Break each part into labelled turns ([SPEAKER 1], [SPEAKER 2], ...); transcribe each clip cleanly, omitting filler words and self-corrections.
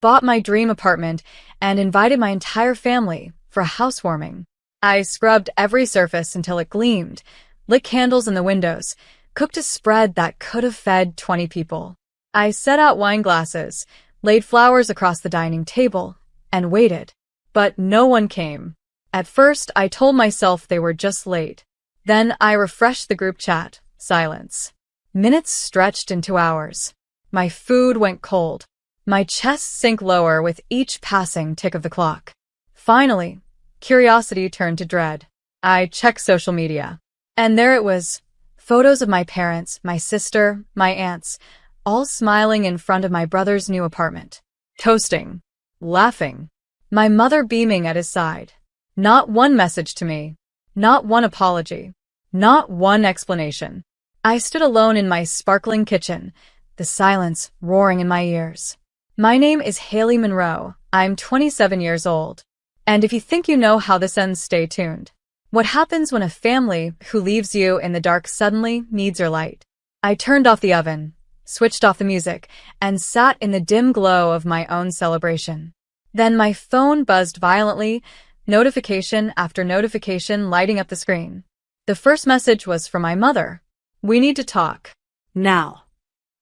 [SPEAKER 1] bought my dream apartment, and invited my entire family for a housewarming. I scrubbed every surface until it gleamed, lit candles in the windows, cooked a spread that could have fed 20 people. I set out wine glasses, laid flowers across the dining table, and waited. But no one came. At first, I told myself they were just late. Then I refreshed the group chat. Silence. Minutes stretched into hours. My food went cold. My chest sank lower with each passing tick of the clock. Finally, curiosity turned to dread. I checked social media. And there it was. Photos of my parents, my sister, my aunts, all smiling in front of my brother's new apartment. Toasting. Laughing. My mother beaming at his side. Not one message to me. Not one apology. Not one explanation. I stood alone in my sparkling kitchen, the silence roaring in my ears. My name is Haley Monroe. I'm 27 years old. And if you think you know how this ends, stay tuned. What happens when a family who leaves you in the dark suddenly needs your light? I turned off the oven, switched off the music, and sat in the dim glow of my own celebration. Then my phone buzzed violently, notification after notification lighting up the screen. The first message was from my mother. We need to talk. Now.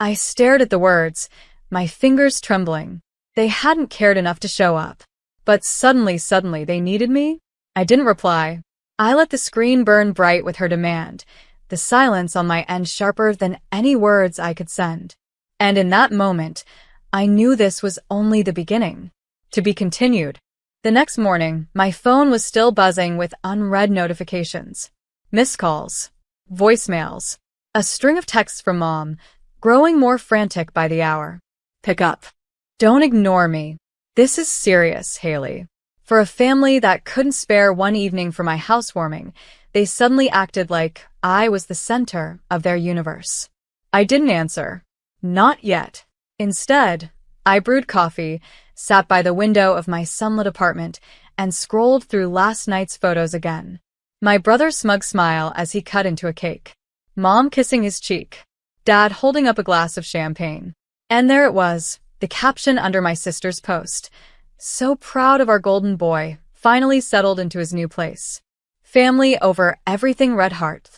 [SPEAKER 1] I stared at the words, my fingers trembling. They hadn't cared enough to show up. But suddenly they needed me? I didn't reply. I let the screen burn bright with her demand, the silence on my end sharper than any words I could send. And in that moment, I knew this was only the beginning. To be continued. The next morning, my phone was still buzzing with unread notifications. Missed calls. Voicemails. A string of texts from Mom, growing more frantic by the hour. Pick up. Don't ignore me. This is serious, Haley. For a family that couldn't spare one evening for my housewarming, they suddenly acted like I was the center of their universe. I didn't answer. Not yet. Instead, I brewed coffee, sat by the window of my sunlit apartment, and scrolled through last night's photos again. My brother's smug smile as he cut into a cake. Mom kissing his cheek. Dad holding up a glass of champagne. And there it was, the caption under my sister's post. So proud of our golden boy, finally settled into his new place. Family over everything, red heart.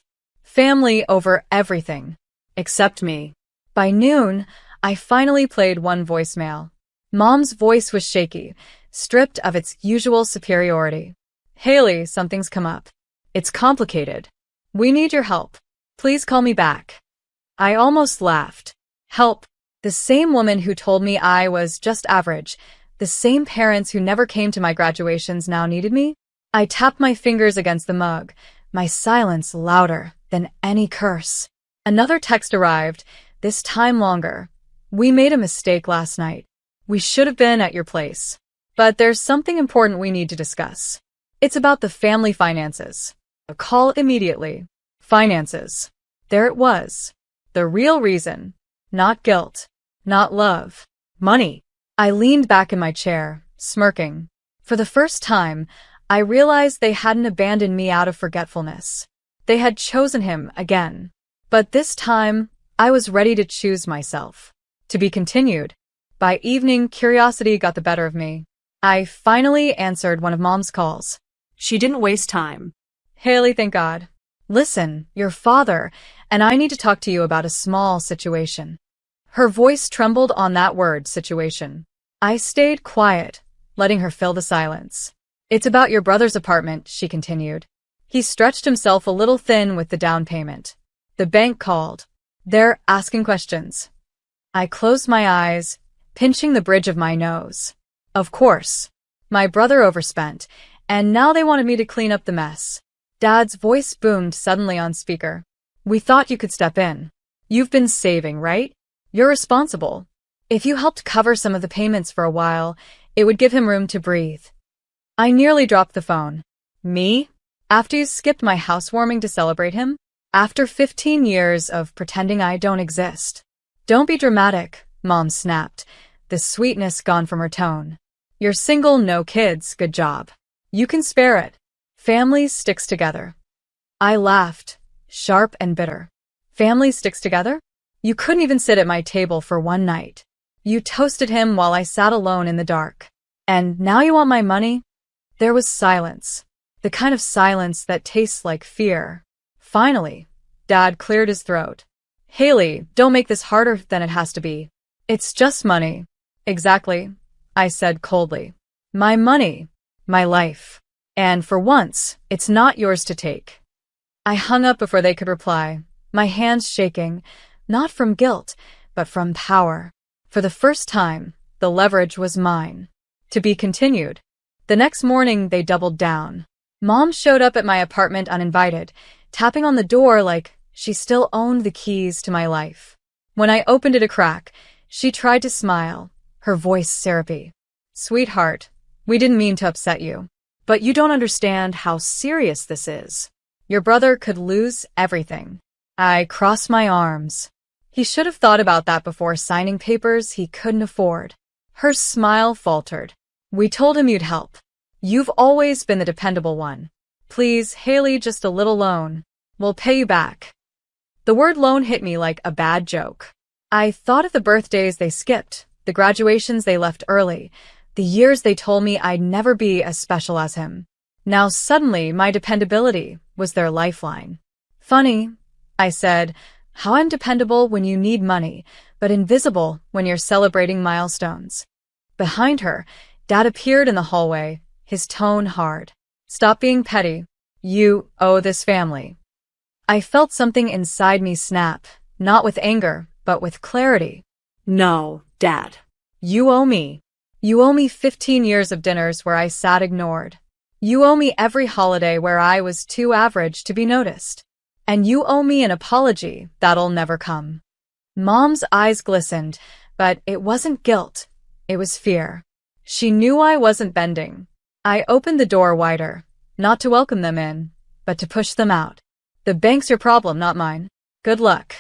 [SPEAKER 1] Family over everything. Except me. By noon, I finally played one voicemail. Mom's voice was shaky, stripped of its usual superiority. Haley, something's come up. It's complicated. We need your help. Please call me back. I almost laughed. Help. The same woman who told me I was just average, the same parents who never came to my graduations now needed me? I tapped my fingers against the mug, my silence louder than any curse. Another text arrived, this time longer. We made a mistake last night. We should have been at your place. But there's something important we need to discuss. It's about the family finances. A call immediately. Finances. There it was. The real reason. Not guilt. Not love. Money. I leaned back in my chair, smirking. For the first time, I realized they hadn't abandoned me out of forgetfulness. They had chosen him again. But this time, I was ready to choose myself. To be continued. By evening, curiosity got the better of me. I finally answered one of Mom's calls.
[SPEAKER 2] She didn't waste time.
[SPEAKER 1] Haley, thank God. Listen, your father and I need to talk to you about a small situation. Her voice trembled on that word, situation. I stayed quiet, letting her fill the silence. It's about your brother's apartment, she continued. He stretched himself a little thin with the down payment. The bank called. They're asking questions. I closed my eyes, pinching the bridge of my nose. Of course. My brother overspent, and now they wanted me to clean up the mess. Dad's voice boomed suddenly on speaker. We thought you could step in. You've been saving, right? You're responsible. If you helped cover some of the payments for a while, it would give him room to breathe. I nearly dropped the phone. Me? After you skipped my housewarming to celebrate him? After 15 years of pretending I don't exist. Don't be dramatic, Mom snapped, the sweetness gone from her tone. You're single, no kids, good job. You can spare it. Family sticks together. I laughed, sharp and bitter. Family sticks together? You couldn't even sit at my table for one night. You toasted him while I sat alone in the dark. And now you want my money? There was silence. The kind of silence that tastes like fear. Finally, Dad cleared his throat. Haley, don't make this harder than it has to be. It's just money. Exactly, I said coldly. My money. My life. And for once, it's not yours to take. I hung up before they could reply, my hands shaking, not from guilt, but from power. For the first time, the leverage was mine. To be continued. The next morning, they doubled down. Mom showed up at my apartment uninvited, tapping on the door like she still owned the keys to my life. When I opened it a crack, she tried to smile, her voice syrupy. Sweetheart, we didn't mean to upset you. But you don't understand how serious this is. Your brother could lose everything. I crossed my arms. He should have thought about that before signing papers he couldn't afford. Her smile faltered. We told him you'd help. You've always been the dependable one. Please, Haley, just a little loan. We'll pay you back. The word loan hit me like a bad joke. I thought of the birthdays they skipped, the graduations they left early, the years they told me I'd never be as special as him. Now suddenly my dependability was their lifeline. Funny, I said, how I'm dependable when you need money, but invisible when you're celebrating milestones. Behind her, Dad appeared in the hallway, his tone hard. Stop being petty. You owe this family. I felt something inside me snap, not with anger, but with clarity.
[SPEAKER 2] No, Dad.
[SPEAKER 1] You owe me. You owe me 15 years of dinners where I sat ignored. You owe me every holiday where I was too average to be noticed. And you owe me an apology that'll never come. Mom's eyes glistened, but it wasn't guilt. It was fear. She knew I wasn't bending. I opened the door wider, not to welcome them in, but to push them out. The bank's your problem, not mine. Good luck.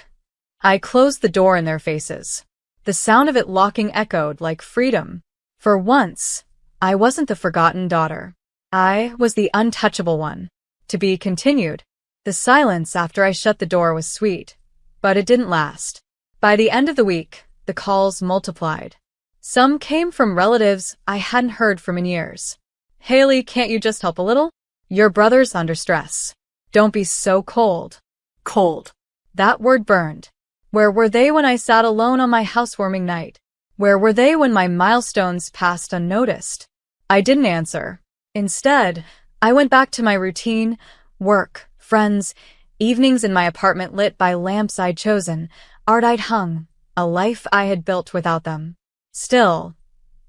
[SPEAKER 1] I closed the door in their faces. The sound of it locking echoed like freedom. For once, I wasn't the forgotten daughter. I was the untouchable one. To be continued. The silence after I shut the door was sweet, but it didn't last. By the end of the week, the calls multiplied. Some came from relatives I hadn't heard from in years. Haley, can't you just help a little? Your brother's under stress. Don't be so cold.
[SPEAKER 2] Cold.
[SPEAKER 1] That word burned. Where were they when I sat alone on my housewarming night? Where were they when my milestones passed unnoticed? I didn't answer. Instead, I went back to my routine, work, friends, evenings in my apartment lit by lamps I'd chosen, art I'd hung, a life I had built without them. Still,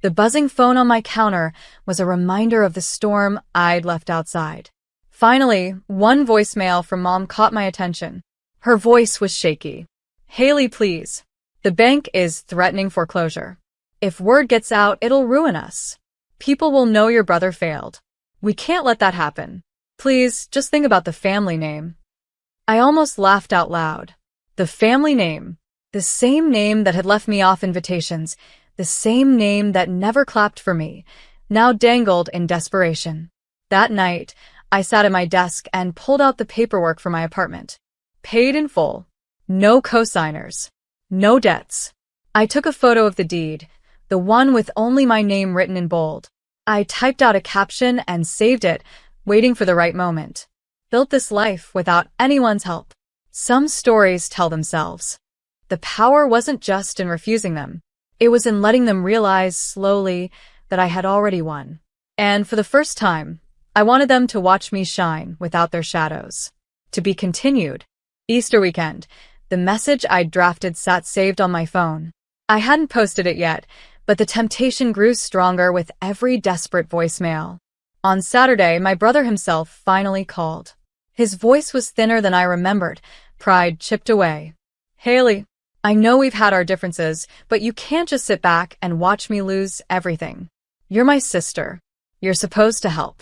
[SPEAKER 1] the buzzing phone on my counter was a reminder of the storm I'd left outside. Finally, one voicemail from Mom caught my attention. Her voice was shaky. Haley, please. The bank is threatening foreclosure. If word gets out, it'll ruin us. People will know your brother failed. We can't let that happen. Please, just think about the family name. I almost laughed out loud. The family name. The same name that had left me off invitations. The same name that never clapped for me, now dangled in desperation. That night, I sat at my desk and pulled out the paperwork for my apartment. Paid in full. No cosigners. No debts. I took a photo of the deed, the one with only my name written in bold. I typed out a caption and saved it, waiting for the right moment. Built this life without anyone's help. Some stories tell themselves. The power wasn't just in refusing them. It was in letting them realize slowly that I had already won. And for the first time, I wanted them to watch me shine without their shadows. To be continued. Easter weekend. The message I'd drafted sat saved on my phone. I hadn't posted it yet, but the temptation grew stronger with every desperate voicemail. On Saturday, my brother himself finally called. His voice was thinner than I remembered, pride chipped away. Haley, I know we've had our differences, but you can't just sit back and watch me lose everything. You're my sister. You're supposed to help.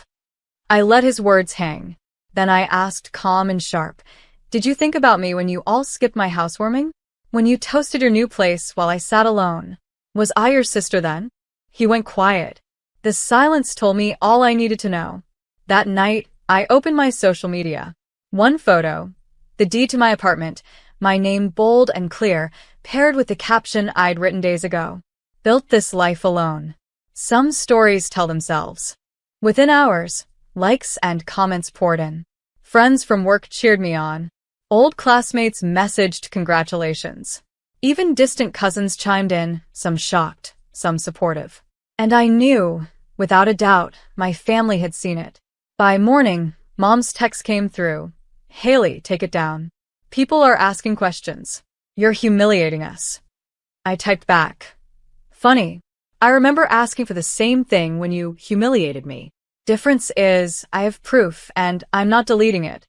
[SPEAKER 1] I let his words hang. Then I asked calm and sharp, did you think about me when you all skipped my housewarming? When you toasted your new place while I sat alone? Was I your sister then? He went quiet. The silence told me all I needed to know. That night, I opened my social media. One photo, the deed to my apartment, my name bold and clear, paired with the caption I'd written days ago. Built this life alone. Some stories tell themselves. Within hours, likes and comments poured in. Friends from work cheered me on. Old classmates messaged congratulations. Even distant cousins chimed in, some shocked, some supportive. And I knew, without a doubt, my family had seen it. By morning, Mom's text came through. "Haley, take it down. People are asking questions. You're humiliating us." I typed back. "Funny. I remember asking for the same thing when you humiliated me. Difference is, I have proof and I'm not deleting it."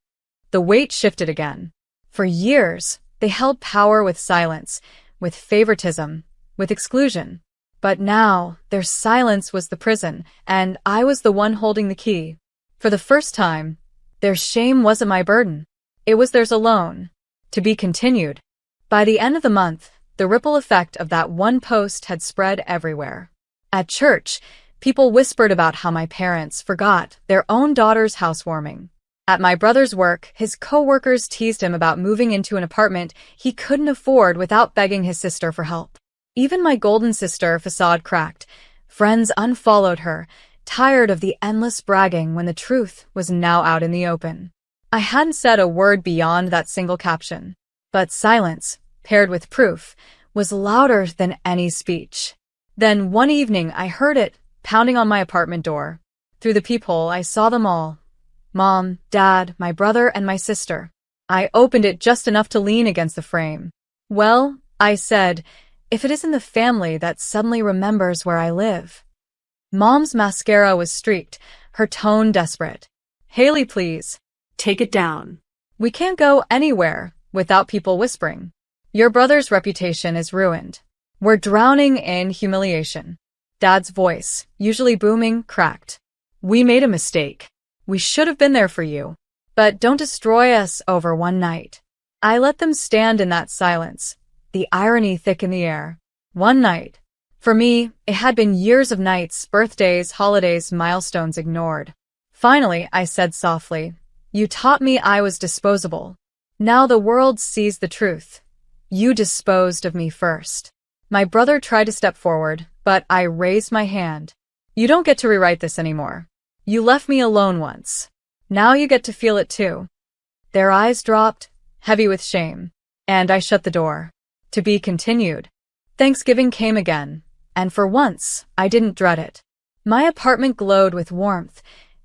[SPEAKER 1] The weight shifted again. For years, they held power with silence, with favoritism, with exclusion. But now, their silence was the prison, and I was the one holding the key. For the first time, their shame wasn't my burden. It was theirs alone. To be continued. By the end of the month, the ripple effect of that one post had spread everywhere. At church, people whispered about how my parents forgot their own daughter's housewarming. At my brother's work, his co-workers teased him about moving into an apartment he couldn't afford without begging his sister for help. Even my golden sister facade cracked. Friends unfollowed her, tired of the endless bragging when the truth was now out in the open. I hadn't said a word beyond that single caption. But silence, paired with proof, was louder than any speech. Then one evening I heard it, pounding on my apartment door. Through the peephole I saw them all. Mom, Dad, my brother, and my sister. I opened it just enough to lean against the frame. "Well," I said, "if it isn't the family that suddenly remembers where I live." Mom's mascara was streaked, her tone desperate. "Haley, please.
[SPEAKER 2] Take it down.
[SPEAKER 1] We can't go anywhere without people whispering. Your brother's reputation is ruined. We're drowning in humiliation." Dad's voice, usually booming, cracked. "We made a mistake. We should have been there for you. But don't destroy us over one night." I let them stand in that silence, the irony thick in the air. One night. For me, it had been years of nights, birthdays, holidays, milestones ignored. Finally, I said softly, "You taught me I was disposable. Now the world sees the truth. You disposed of me first." My brother tried to step forward, but I raised my hand. "You don't get to rewrite this anymore. You left me alone once. Now you get to feel it too." Their eyes dropped, heavy with shame, and I shut the door. To be continued. Thanksgiving came again, and for once, I didn't dread it. My apartment glowed with warmth,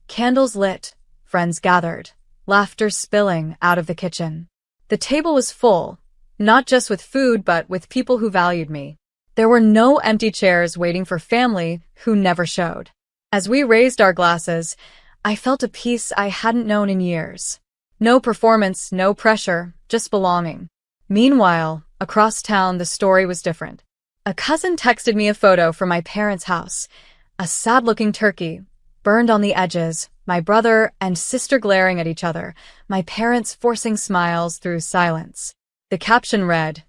[SPEAKER 1] candles lit, friends gathered, laughter spilling out of the kitchen. The table was full, not just with food but with people who valued me. There were no empty chairs waiting for family who never showed. As we raised our glasses, I felt a peace I hadn't known in years. No performance, no pressure, just belonging. Meanwhile, across town the story was different. A cousin texted me a photo from my parents' house. A sad-looking turkey, burned on the edges, my brother and sister glaring at each other, my parents forcing smiles through silence. The caption read,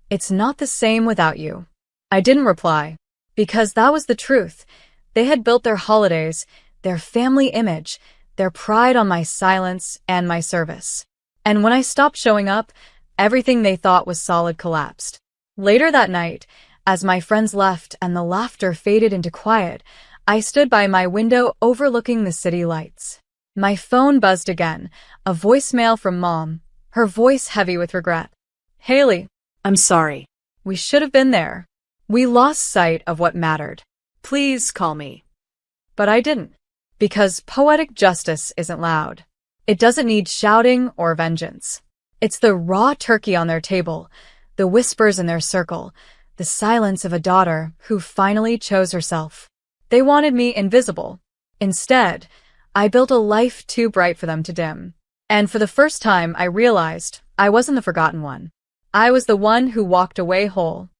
[SPEAKER 1] "It's not the same without you." I didn't reply, because that was the truth. They had built their holidays, their family image, their pride on my silence and my service. And when I stopped showing up, everything they thought was solid collapsed. Later that night, as my friends left and the laughter faded into quiet, I stood by my window overlooking the city lights. My phone buzzed again, a voicemail from Mom, her voice heavy with regret. "Haley,
[SPEAKER 2] I'm sorry.
[SPEAKER 1] we should have been there. We lost sight of what mattered."
[SPEAKER 2] Please call me."
[SPEAKER 1] But I didn't. Because poetic justice isn't loud. It doesn't need shouting or vengeance. It's the raw turkey on their table, the whispers in their circle, the silence of a daughter who finally chose herself. They wanted me invisible. Instead, I built a life too bright for them to dim. And for the first time, I realized I wasn't the forgotten one. I was the one who walked away whole.